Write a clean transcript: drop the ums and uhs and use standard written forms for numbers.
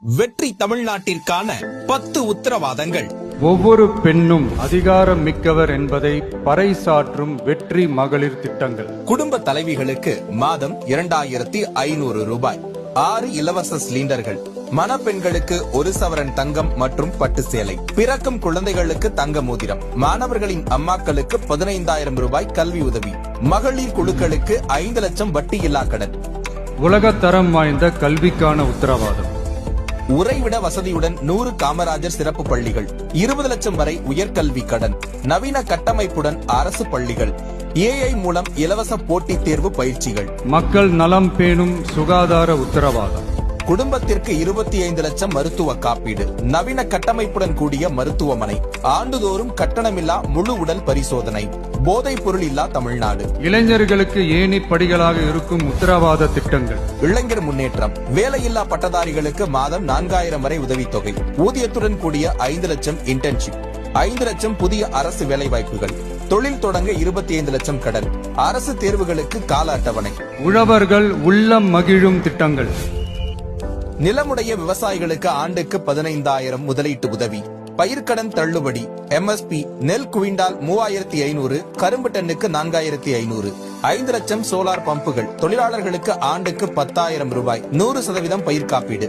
வெற்றி தமிழ்நாட்டிற்கான 10 உத்தரவாதங்கள். ஒவ்வொரு பெண்ணும் அதிகாரம் மிக்கவர் என்பதை பறைசாற்றும் வெற்றி மகளிர் திட்டங்கள். குடும்ப தலைவிகளுக்கு மாதம் 2500 ரூபாய். 6 இலவச சிலிண்டர்கள். மணப்பெண்களுக்கு 1 சவரன் தங்கம் மற்றும் பட்டு சேலை. பிறக்கும் குழந்தைகளுக்கு தங்க மோதிரம். மாணவர்களின் அம்மாக்களுக்கு 15,000 ரூபாய் கல்வி உதவி. மகளிர் குழுக்களுக்கு 5 லட்சம் வட்டியில்லா கடன். உலகத்தரம் வாய்ந்த கல்விக்கான உத்தரவாதம். உறைவிட வசதியுடன் 100 காமராஜர் சிறப்பு பள்ளிகள். 20 லட்சம் வரை உயர்கல்வி கடன். நவீன கட்டமைப்புடன் அரசு பள்ளிகள். AI மூலம் இலவச போட்டித் தேர்வு பயிற்சிகள். மக்கள் நலம் பேணும் சுகாதார உத்தரவாதம். குடும்பத்திற்கு 25 லட்சம் மருத்துவ காப்பீடு. நவீன கட்டமைப்புடன் கூடிய மருத்துவமனை. ஆண்டுதோறும் கட்டணமில்லா முழு உடல் பரிசோதனை. போதைப் பொருள் இல்லா தமிழ்நாடு. இளைஞர்களுக்கு ஏணி படிகளாக இருக்கும் உத்தரவாத திட்டங்கள். இளைஞர் முன்னேற்றம். வேலையில்லா பட்டதாரிகளுக்கு மாதம் 4000 வரை உதவித்தொகை. ஊதியத்துடன் கூடிய 5 லட்சம் இன்டர்ன்ஷிப். 5 லட்சம் புதிய அரசு வேலைவாய்ப்புகள். தொழில் தொடங்க 25 லட்சம் கடன். அரசு தேர்வுகளுக்கு கால அட்டவணை. உழவர்கள் உள்ளம் மகிழும் திட்டங்கள். நிலமுடைய விவசாயிகளுக்கு ஆண்டுக்கு 15,000 முதலீட்டு உதவி. பயிர்க்கடன் தள்ளுபடி. MSP நெல் குவிண்டால் 3500, கரும்பு டன்னுக்கு 4500. 5 லட்சம் சோலார் பம்புகள். தொழிலாளர்களுக்கு ஆண்டுக்கு 10,000 ரூபாய். 100% பயிர் காப்பீடு.